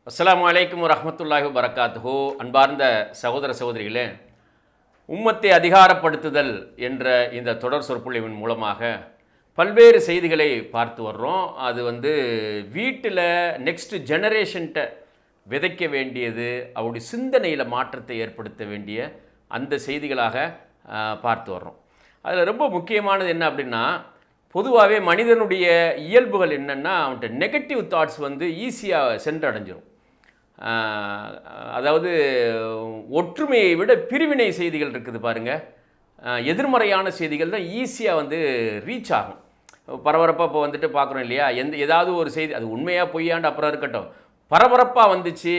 அஸ்ஸலாமு அலைக்கும் வரஹ்மத்துல்லாஹி வபரகாத்துஹு. அன்பார்ந்த சகோதர சகோதரிகளே, உம்மத்தை அதிகாரப்படுத்துதல் என்ற இந்த தொடர் சொற்பொழிவின் மூலமாக பல்வேறு செய்திகளை பார்த்து வர்றோம். அது வீட்டில் நெக்ஸ்ட் ஜெனரேஷன்கிட்ட விதைக்க வேண்டியது, அவருடைய சிந்தனையில் மாற்றத்தை ஏற்படுத்த வேண்டிய அந்த செய்திகளாக பார்த்து வர்றோம். அதில் ரொம்ப முக்கியமானது என்ன அப்படின்னா, பொதுவாகவே மனிதனுடைய இயல்புகள் என்னென்னா, அவன்கிட்ட நெகட்டிவ் தாட்ஸ் ஈஸியாக சென்றடைஞ்சிரும். அதாவது ஒற்றுமையை விட பிரிவினை செய்திகள் இருக்குது பாருங்கள், எதிர்மறையான செய்திகள் தான் ஈஸியாக ரீச் ஆகும். பரபரப்பாக இப்போ பார்க்குறோம் இல்லையா, ஏதாவது ஒரு செய்தி அது உண்மையாக பொய்யாண்டு அப்புறம் இருக்கட்டும், பரபரப்பாக வந்துச்சு,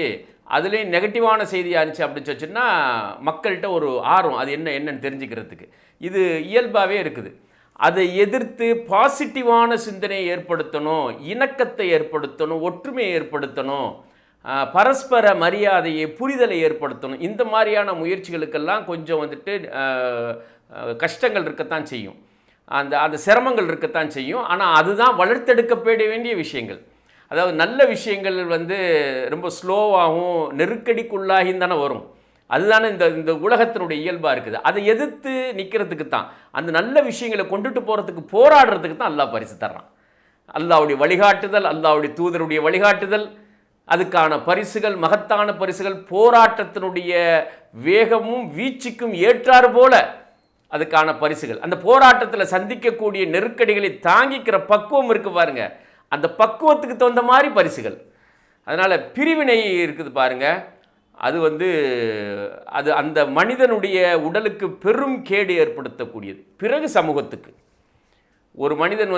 அதுலேயும் நெகட்டிவான செய்தியாக இருந்துச்சு அப்படின்னு வச்சுன்னா மக்கள்கிட்ட ஒரு ஆர்வம், அது என்னன்னு தெரிஞ்சுக்கிறதுக்கு இது இயல்பாகவே இருக்குது. அதை எதிர்த்து பாசிட்டிவான சிந்தனையை ஏற்படுத்தணும், இணக்கத்தை ஏற்படுத்தணும், ஒற்றுமையை ஏற்படுத்தணும், பரஸ்பர மரியாதையை புரிதலை ஏற்படுத்தணும். இந்த மாதிரியான முயற்சிகளுக்கெல்லாம் கொஞ்சம் கஷ்டங்கள் இருக்கத்தான் செய்யும், அந்த சிரமங்கள் இருக்கத்தான் செய்யும். ஆனால் அதுதான் வளர்த்தெடுக்கப்பட வேண்டிய விஷயங்கள். அதாவது நல்ல விஷயங்கள் ரொம்ப ஸ்லோவாகவும் நெருக்கடிக்குள்ளாகியும் தானே வரும். அதுதானே இந்த உலகத்தினுடைய இயல்பாக இருக்குது. அதை எதிர்த்து நிற்கிறதுக்கு தான், அந்த நல்ல விஷயங்களை கொண்டுட்டு போகிறதுக்கு போராடுறதுக்கு தான் அல்லாஹ் பரிசு தர்றான். அல்லாஹ்வுடைய வழிகாட்டுதல், அல்லாஹ்வுடைய தூதருடைய வழிகாட்டுதல், அதுக்கான பரிசுகள், மகத்தான பரிசுகள், போராட்டத்தினுடைய வேகமும் வீச்சுக்கும் ஏற்றாறு போல அதுக்கான பரிசுகள், அந்த போராட்டத்தில் சந்திக்கக்கூடிய நெருக்கடிகளை தாங்கிக்கிற பக்குவம் இருக்குது பாருங்க, அந்த பக்குவத்துக்கு தகுந்த மாதிரி பரிசுகள். அதனால் பிரிவினை இருக்குது பாருங்கள், அது அது அந்த மனிதனுடைய உடலுக்கு பெரும் கேடு ஏற்படுத்தக்கூடியது. பிறகு சமூகத்துக்கு ஒரு மனிதன்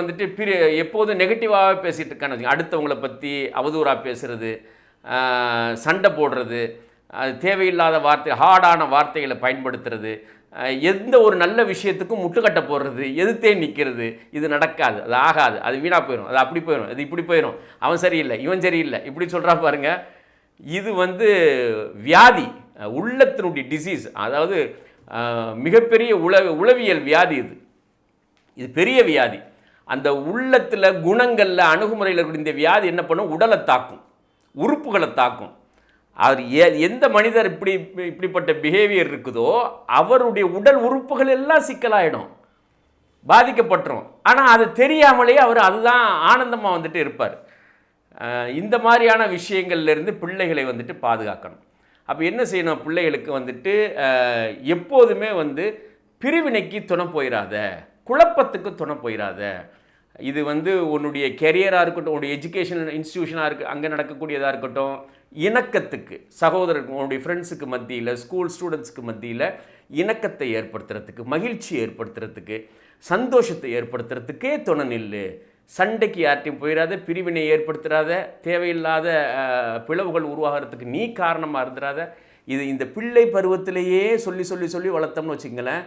எப்போதும் நெகட்டிவாக பேசிகிட்டு இருக்கான்னு, அடுத்தவங்களை பற்றி அவதூறாக பேசுகிறது, சண்டை போடுறது, அது தேவையில்லாத வார்த்தை, ஹார்டான வார்த்தைகளை பயன்படுத்துறது, எந்த ஒரு நல்ல விஷயத்துக்கும் முட்டுக்கட்டை போடுறது, எதிர்த்தே நிற்கிறது, இது நடக்காது, அது ஆகாது, அது வீணாக போயிடும், அது அப்படி போயிடும், அது இப்படி போயிடும், அவன் சரியில்லை, இவன் சரியில்லை, இப்படி சொல்கிறா பாருங்க. இது வியாதி, உள்ளத்தினுடைய டிசீஸ், அதாவது மிகப்பெரிய உளவியல் வியாதி. இது பெரிய வியாதி. அந்த உள்ளத்தில் குணங்களில் அணுகுமுறையில் இருக்கக்கூடிய இந்த வியாதி என்ன பண்ணும், உடலை தாக்கும், உறுப்புகளை தாக்கும். அவர் எந்த மனிதர் இப்படிப்பட்ட பிஹேவியர் இருக்குதோ அவருடைய உடல் உறுப்புகள் எல்லாம் சிக்கலாயிடும், பாதிக்கப்பட்டுரும். ஆனால் அது தெரியாமலேயே அவர் அதுதான் ஆனந்தமாக இருப்பார். இந்த மாதிரியான விஷயங்கள்லேருந்து பிள்ளைகளை பாதுகாக்கணும். அப்போ என்ன செய்யணும், பிள்ளைகளுக்கு எப்போதுமே பிரிவினைக்கு துணை போயிடாத, குழப்பத்துக்கு துணை போயிடாத. இது உன்னுடைய கெரியராக இருக்கட்டும், உன்னுடைய எஜுகேஷனல் இன்ஸ்டிடியூஷனாக அங்கே நடக்கக்கூடியதாக இருக்கட்டும், இணக்கத்துக்கு, சகோதரருக்கு, உன்னுடைய ஃப்ரெண்ட்ஸுக்கு மத்தியில், ஸ்கூல் ஸ்டூடெண்ட்ஸுக்கு மத்தியில் இணக்கத்தை ஏற்படுத்துறதுக்கு, மகிழ்ச்சி ஏற்படுத்துறதுக்கு, சந்தோஷத்தை ஏற்படுத்துறதுக்கே துணை நில்லு. சண்டைக்கு யார்ட்டையும் போயிடாத, பிரிவினை ஏற்படுத்துறாத, தேவையில்லாத பிளவுகள் உருவாகிறதுக்கு நீ காரணமாக இருந்துடாத. இந்த பிள்ளை பருவத்திலேயே சொல்லி சொல்லி சொல்லி வளர்த்தோம்னு வச்சுங்களேன்,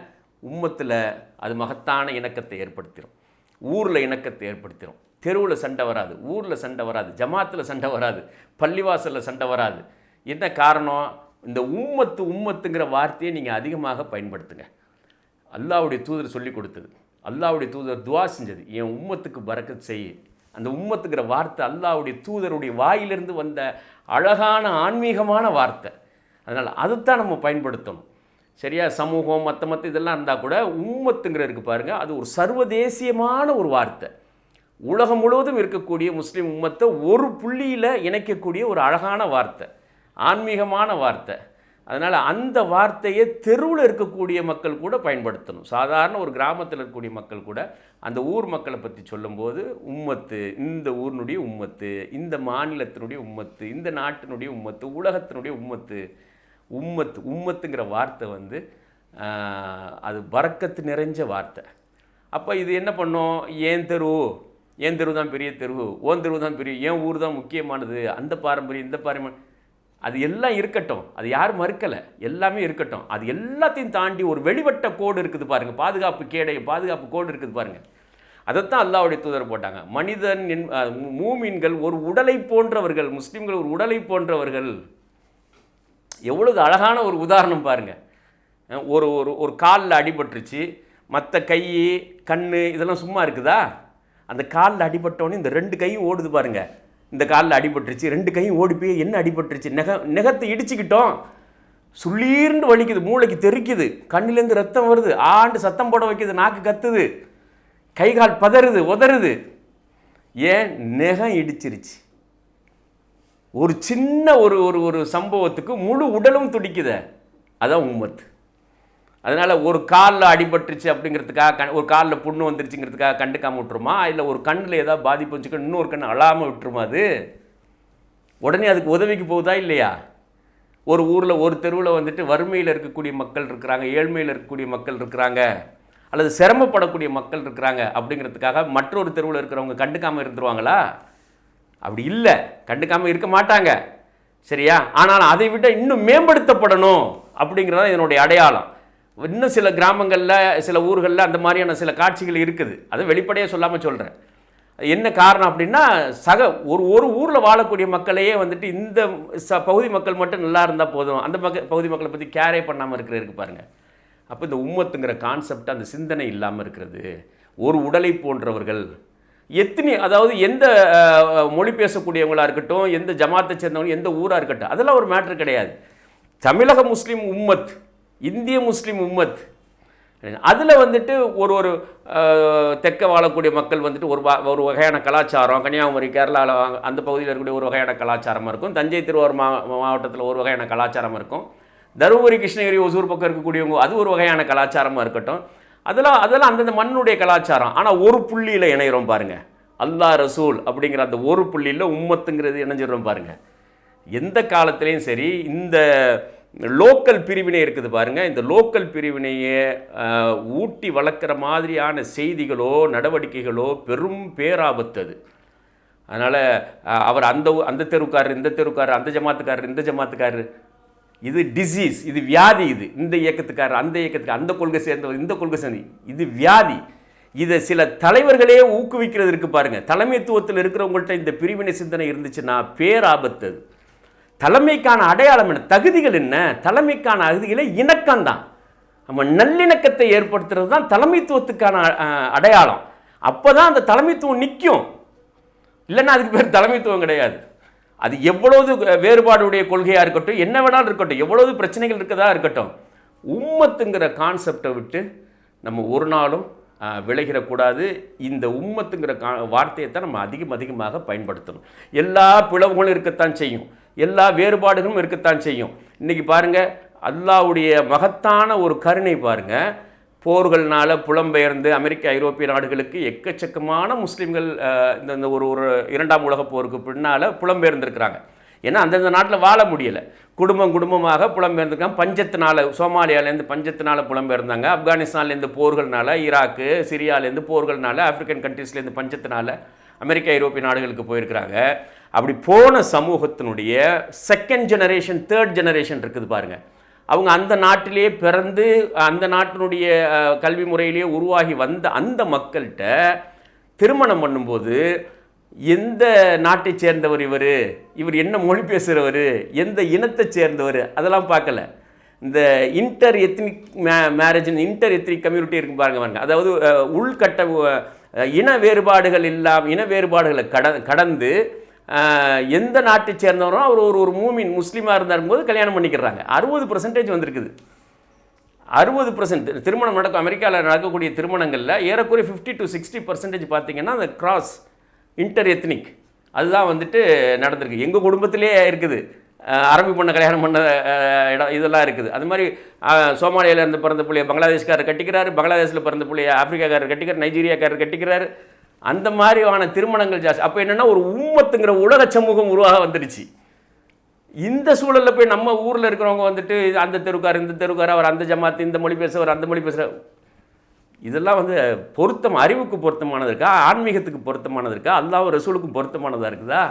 உம்மத்தில் அது மகத்தான இணக்கத்தை ஏற்படுத்திடும், ஊரில் இணக்கத்தை ஏற்படுத்திடும். தெருவில் சண்டை வராது, ஊரில் சண்டை வராது, ஜமாத்தில் சண்டை வராது, பள்ளிவாசலில் சண்டை வராது. என்ன காரணம், இந்த உம்மத்துங்கிற வார்த்தையை நீங்கள் அதிகமாக பயன்படுத்துங்க. அல்லாஹ்வுடைய தூதர் சொல்லி கொடுத்தது, அல்லாஹ்வுடைய தூதர் துவா செஞ்சது, என் உம்மத்துக்கு பரக்கத் செய். அந்த உம்மத்துங்கிற வார்த்தை அல்லாஹ்வுடைய தூதருடைய வாயிலிருந்து வந்த அழகான ஆன்மீகமான வார்த்தை. அதனால் அதுதான் நம்ம பயன்படுத்தணும். சரியா, சமூகம் மற்ற இதெல்லாம் இருந்தால் கூட உம்மத்துங்கிறதுக்கு பாருங்கள், அது ஒரு சர்வதேசியமான ஒரு வார்த்தை. உலகம் முழுவதும் இருக்கக்கூடிய முஸ்லீம் உம்மத்தை ஒரு புள்ளியில் இணைக்கக்கூடிய ஒரு அழகான வார்த்தை, ஆன்மீகமான வார்த்தை. அதனால் அந்த வார்த்தையை தெருவில் இருக்கக்கூடிய மக்கள் கூட பயன்படுத்தணும். சாதாரண ஒரு கிராமத்தில் இருக்கக்கூடிய மக்கள் கூட அந்த ஊர் மக்களை பற்றி சொல்லும்போது, உம்மத்து, இந்த ஊரினுடைய உம்மத்து, இந்த மாநிலத்தினுடைய உம்மத்து, இந்த நாட்டினுடைய உம்மத்து, உலகத்தினுடைய உம்மத்து, உம்மத்துங்கிற வார்த்தை அது பரக்கத்து நிறைஞ்ச வார்த்தை. அப்போ இது என்ன பண்ணோம், ஏன் தெரு தான் பெரிய தெரு, ஓன் தெரு தான் பெரிய, ஏன் ஊர் தான் முக்கியமானது, அந்த பாரம்பரியம் இந்த பாரம்பரியம் அது எல்லாம் இருக்கட்டும், அது யாரும் மறுக்கலை, எல்லாமே இருக்கட்டும். அது எல்லாத்தையும் தாண்டி ஒரு வெளிவட்ட கோடு இருக்குது பாருங்கள், பாதுகாப்பு கோடு இருக்குது பாருங்கள். அதைத்தான் அல்லாஹ்வுடைய தூதர் போட்டாங்க. மனிதன் மூமின்கள் ஒரு உடலை போன்றவர்கள், முஸ்லீம்கள் ஒரு உடலை போன்றவர்கள். எவ்வளவு அழகான ஒரு உதாரணம் பாருங்கள். ஒரு காலில் அடிபட்டுருச்சு, மற்ற கை கண் இதெல்லாம் சும்மா இருக்குதா? அந்த காலில் அடிபட்டோன்னே இந்த ரெண்டு கையும் ஓடுது பாருங்கள், இந்த காலில் அடிபட்டுருச்சு, 2 கையும் ஓடி போய் என்ன அடிபட்டுருச்சு, நெகத்தை இடிச்சுக்கிட்டோம், சுள்ளீர்னு வலிக்குது, மூளைக்கு தெறிக்குது, கண்ணிலேருந்து ரத்தம் வருது, ஆண்டு சத்தம் போட வைக்குது, நாக்கு கத்துது, கை கால் பதறுது உதறுது. ஏன்? நெகம் இடிச்சிருச்சு. ஒரு சின்ன ஒரு ஒரு ஒரு சம்பவத்துக்கு முழு உடலும் துடிக்குது. அதான் உம்மத். அதனால் ஒரு காலில் அடிபட்டுருச்சு அப்படிங்கிறதுக்காக, ஒரு காலில் புண்ணு வந்துருச்சுங்கிறதுக்காக கண்டுக்காமல் விட்டுருமா? இல்லை ஒரு கண்ணில் ஏதாவது பாதிப்பு வச்சுக்க இன்னொரு கண் அழாமல் விட்டுருமா? அது உடனே அதுக்கு உதவிக்கு போகுதா இல்லையா? ஒரு ஊரில் ஒரு தெருவில் வந்துட்டு வறுமையில் இருக்கக்கூடிய மக்கள் இருக்கிறாங்க, ஏழ்மையில் இருக்கக்கூடிய மக்கள் இருக்கிறாங்க, அல்லது சிரமப்படக்கூடிய மக்கள் இருக்கிறாங்க அப்படிங்கிறதுக்காக மற்றொரு தெருவில் இருக்கிறவங்க கண்டுக்காமல் இருந்துருவாங்களா? அப்படி இல்லை, கண்டுக்காமல் இருக்க மாட்டாங்க. சரியா? ஆனால் அதை விட இன்னும் மேம்படுத்தப்படணும் அப்படிங்கிறதான் இதனுடைய அடையாளம். இன்னும் சில கிராமங்களில், சில ஊர்களில் அந்த மாதிரியான சில காட்சிகள் இருக்குது. அதை வெளிப்படையாக சொல்லாமல் சொல்கிறேன். என்ன காரணம் அப்படின்னா, ஒரு ஊரில் வாழக்கூடிய மக்களையே வந்துட்டு இந்த பகுதி மக்கள் மட்டும் நல்லா இருந்தால் போதும், அந்த பகுதி மக்களை பற்றி கேரே பண்ணாமல் இருக்கிறதுக்கு பாருங்கள். அப்போ இந்த உம்மத்துங்கிற கான்செப்ட், அந்த சிந்தனை இல்லாமல் இருக்கிறது. ஒரு உடலை போன்றவர்கள் அதாவது எந்த மொழி பேசக்கூடியவங்களாக இருக்கட்டும், எந்த ஜமாத்தை சேர்ந்தவங்க, எந்த ஊராக இருக்கட்டும், அதெல்லாம் ஒரு மேட்ரு கிடையாது. தமிழக முஸ்லீம் உம்மத், இந்திய முஸ்லீம் உம்மத், அதில் வந்துட்டு ஒரு தெற்க வாழக்கூடிய மக்கள் வந்துட்டு ஒரு வகையான கலாச்சாரம், கன்னியாகுமரி, கேரளாவில் அந்த பகுதியில் இருக்கக்கூடிய ஒரு வகையான கலாச்சாரமாக இருக்கும், தஞ்சை திருவாரூர் மாவட்டத்தில் ஒரு வகையான கலாச்சாரமாக இருக்கும், தருமபுரி, கிருஷ்ணகிரி, ஒசூர் பக்கம் இருக்கக்கூடியவங்க அது ஒரு வகையான கலாச்சாரமாக இருக்கட்டும். அதெல்லாம் அந்தந்த மண்ணுடைய கலாச்சாரம். ஆனால் ஒரு புள்ளியில் இணைகிறோம் பாருங்கள், அல்லாஹ் ரசூல் அப்படிங்கிற அந்த ஒரு புள்ளியில் உம்மத்துங்கிறது இணைஞ்சிடறோம் பாருங்கள். எந்த காலத்துலேயும் சரி இந்த லோக்கல் பிரிவினை இருக்குது பாருங்கள், இந்த லோக்கல் பிரிவினையை ஊட்டி வளர்க்குற மாதிரியான செய்திகளோ நடவடிக்கைகளோ பெரும் பேராபத்து அது. அதனால் அவர் அந்த தெருக்காரர், இந்த தெருக்காரர், அந்த ஜமாத்துக்காரர், இந்த ஜமாத்துக்காரர், இது டிசீஸ், இது வியாதி. இது இந்த இயக்கத்துக்காரர், அந்த இயக்கத்துக்கு, அந்த கொள்கை சேர்ந்தவர், இந்த கொள்கை சேர்ந்து, இது வியாதி. இதை சில தலைவர்களே ஊக்குவிக்கிறது இருக்குது பாருங்கள். தலைமைத்துவத்தில் இருக்கிறவங்கள்ட்ட இந்த பிரிவினை சிந்தனை இருந்துச்சுன்னா பேராபத்து. தலைமைக்கான அடையாளம் என்ன? தகுதிகள் என்ன? தலைமைக்கான அகுதிகளை இணக்கம்தான். நம்ம நல்லிணக்கத்தை ஏற்படுத்துறது தான் தலைமைத்துவத்துக்கான அடையாளம். அப்போ தான் அந்த தலைமைத்துவம் நிற்கும். இல்லைன்னா அதுக்கு பேர் தலைமைத்துவம் கிடையாது. அது எவ்வளவு வேறுபாடுடைய கொள்கையாக இருக்கட்டும், என்ன வேணாலும் இருக்கட்டும், எவ்வளவு பிரச்சனைகள் இருக்கதா இருக்கட்டும், உம்மத்துங்கிற கான்செப்டை விட்டு நம்ம ஒரு நாளும் விலகிடக்கூடாது. இந்த உம்மத்துங்கிற வார்த்தையை தான் நம்ம அதிகமாக பயன்படுத்தணும். எல்லா பிளவுகளும் இருக்கத்தான் செய்யும், எல்லா வேறுபாடுகளும் இருக்கத்தான் செய்யும். இன்றைக்கி பாருங்கள், அல்லாஹ்வுடைய மகத்தான ஒரு கருணை பாருங்கள். போர்கள்னால புலம்பெயர்ந்து அமெரிக்க, ஐரோப்பிய நாடுகளுக்கு எக்கச்சக்கமான முஸ்லீம்கள் இந்த ஒரு 2ஆம் உலகப் போருக்கு பின்னால் புலம்பெயர்ந்துருக்கிறாங்க. ஏன்னா அந்தந்த நாட்டில் வாழ முடியலை, குடும்பமாக புலம்பெயர்ந்துருக்காங்க. பஞ்சத்தினால, சோமாலியாவிலேருந்து பஞ்சத்தினால புலம்பெயர்ந்தாங்க, ஆப்கானிஸ்தான்லேருந்து போர்கள்னால, ஈராக்கு, சிரியாவிலேருந்து போர்கள்னால, ஆப்பிரிக்கன் கண்ட்ரீஸ்லேருந்து பஞ்சத்தினால அமெரிக்க, ஐரோப்பிய நாடுகளுக்கு போயிருக்கிறாங்க. அப்படி போன சமூகத்தினுடைய செகண்ட் ஜெனரேஷன், தேர்ட் ஜெனரேஷன் இருக்குது பாருங்கள். அவங்க அந்த நாட்டிலே பிறந்து அந்த நாட்டினுடைய கல்வி முறையிலேயே உருவாகி வந்த அந்த மக்கள்கிட்ட திருமணம் பண்ணும்போது எந்த நாட்டை சேர்ந்தவர், இவர் என்ன மொழி பேசுகிறவர், எந்த இனத்தை சேர்ந்தவர், அதெல்லாம் பார்க்கல. இந்த inter ethnic marriage, inter ethnic community இருக்கு பாருங்க. அதாவது உள்கட்ட இன வேறுபாடுகளை கடந்து எந்த நாட்டை சேர்ந்தவரும் அவர் ஒரு மூமின் முஸ்லீமாக இருந்தாரும்போது கல்யாணம் பண்ணிக்கிறாங்க. 60% வந்திருக்குது. 60% திருமணம் நடக்கும். அமெரிக்காவில் நடக்கக்கூடிய திருமணங்களில் ஏறக்குறைய 50 to 60% பார்த்தீங்கன்னா அந்த கிராஸ் இன்டர் எத்னிக் அதுதான் வந்துட்டு நடந்திருக்கு. எங்கள் குடும்பத்திலே இருக்குது, அரபி பண்ண கல்யாணம் பண்ண இடம் இதெல்லாம் இருக்குது. அது மாதிரி சோமாலியாவிலேருந்து பிறந்த பிள்ளைய பங்களாதேஷ்காரர் கட்டிக்கிறாரு, பங்களாதேஷில் பிறந்த பிள்ளைய ஆப்பிரிக்காக்காரர் கட்டிக்கிறார், நைஜீரியாக்காரர் கட்டிக்கிறாரு. அந்த மாதிரியான திருமணங்கள் ஜாஸ்தி. அப்போ என்னென்னா ஒரு உம்மத்துங்கிற உலக சமூகம் உருவாக வந்துடுச்சு. இந்த சூழலில் போய் நம்ம ஊரில் இருக்கிறவங்க வந்துட்டு அந்த தெருக்கார், இந்த தெருக்கார், அவர் அந்த ஜமாத்து, இந்த மொழி பேசுவார், அந்த மொழி பேசுகிற, இதெல்லாம் வந்து அறிவுக்கு பொருத்தமானது இருக்கா, ஆன்மீகத்துக்கு பொருத்தமானது இருக்கா, அல்லாஹ் ரசூலுக்கு பொருத்தமானதாக இருக்குதா?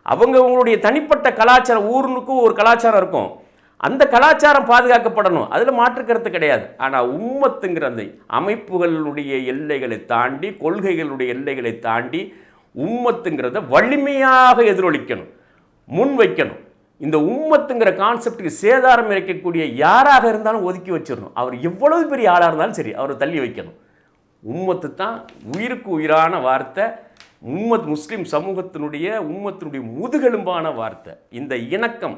அவங்களுடைய தனிப்பட்ட கலாச்சாரம், ஊருக்கும் ஒரு கலாச்சாரம் இருக்கும், அந்த கலாச்சாரம் பாதுகாக்கப்படணும், அதில் மாற்றுக்கருத்து கிடையாது. ஆனால் உம்மத்துங்கிற அந்த அமைப்புகளுடைய எல்லைகளை தாண்டி, கொள்கைகளுடைய எல்லைகளை தாண்டி உம்மத்துங்கிறத வலிமையாக எதிரொலிக்கணும், முன் வைக்கணும். இந்த உம்மத்துங்கிற கான்செப்டுக்கு சேதாரம் இறைக்கக்கூடிய யாராக இருந்தாலும் ஒதுக்கி வச்சிடணும். அவர் எவ்வளவு பெரிய ஆளாக இருந்தாலும் சரி, அவரை தள்ளி வைக்கணும். உம்மத்து தான் உயிருக்கு உயிரான வார்த்தை. முஸ்லிம் சமூகத்தினுடைய முதுகெலும்பான வார்த்தை. இந்த இணக்கம்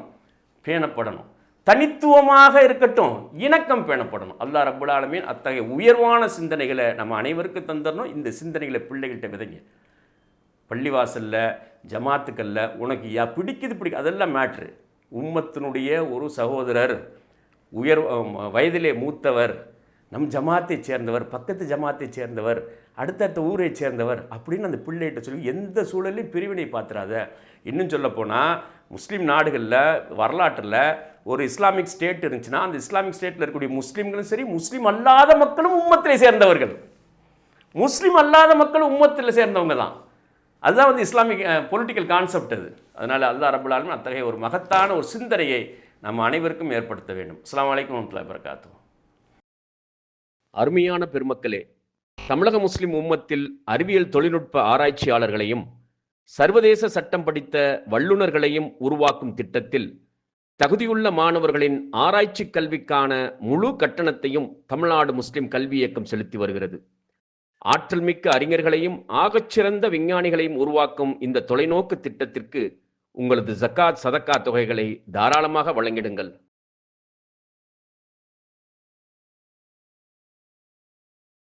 பேணப்படணும். தனித்துவமாக இருக்கட்டும், இணக்கம் பேணப்படணும். அல்லாஹ் ரப்பல் ஆலமீன் அத்தகைய உயர்வான சிந்தனைகளை நம்ம அனைவருக்கும் தந்துடணும். இந்த சிந்தனைகளை பிள்ளைகள்கிட்ட விதைங்க. பள்ளிவாசலில் ஜமாத்துக்களில் உனக்கு பிடிக்குது அதெல்லாம் மேட்ரு. உம்மத்தினுடைய ஒரு சகோதரர், வயதிலே மூத்தவர், நம் ஜமாத்தை சேர்ந்தவர், பக்கத்து ஜமாத்தை சேர்ந்தவர், அடுத்தடுத்த ஊரை சேர்ந்தவர் அப்படின்னு அந்த பிள்ளைகிட்ட சொல்லி எந்த சூழலையும் பிரிவினை பார்த்துறாத. இன்னும் சொல்லப்போனால் முஸ்லீம் நாடுகளில் வரலாற்றில் ஒரு இஸ்லாமிக் ஸ்டேட் இருந்துச்சுன்னா அந்த இஸ்லாமிக் ஸ்டேட்டில் இருக்கக்கூடிய முஸ்லீம்களும் சரி, முஸ்லீம் அல்லாத மக்களும் உம்மத்தில் சேர்ந்தவர்கள். முஸ்லீம் அல்லாத மக்களும் உம்மத்தில் சேர்ந்தவங்க தான். அதுதான் இஸ்லாமிக் பொலிட்டிக்கல் கான்செப்ட் அது. அதனால் அல்லாஹ் ரப்பல் ஆலமீன் அத்தகைய ஒரு மகத்தான ஒரு சிந்தனையை நம்ம அனைவருக்கும் ஏற்படுத்த வேண்டும். அஸ்ஸலாமு அலைக்கும் வரஹ்மத்துல்லாஹி வபரகாத்துஹு. அருமையான பெருமக்களே, தமிழக முஸ்லிம் உம்மத்தில் அறிவியல் தொழில்நுட்ப ஆராய்ச்சியாளர்களையும் சர்வதேச சட்டம் படித்த வல்லுநர்களையும் உருவாக்கும் திட்டத்தில் தகுதியுள்ள மாணவர்களின் ஆராய்ச்சி கல்விக்கான முழு கட்டணத்தையும் தமிழ்நாடு முஸ்லிம் கல்வி இயக்கம் செலுத்தி வருகிறது. ஆற்றல் மிக்க அறிஞர்களையும் ஆகச்சிறந்த விஞ்ஞானிகளையும் உருவாக்கும் இந்த தொலைநோக்கு திட்டத்திற்கு உங்களது ஜக்காத் சதக்கா தொகைகளை தாராளமாக வழங்கிடுங்கள்.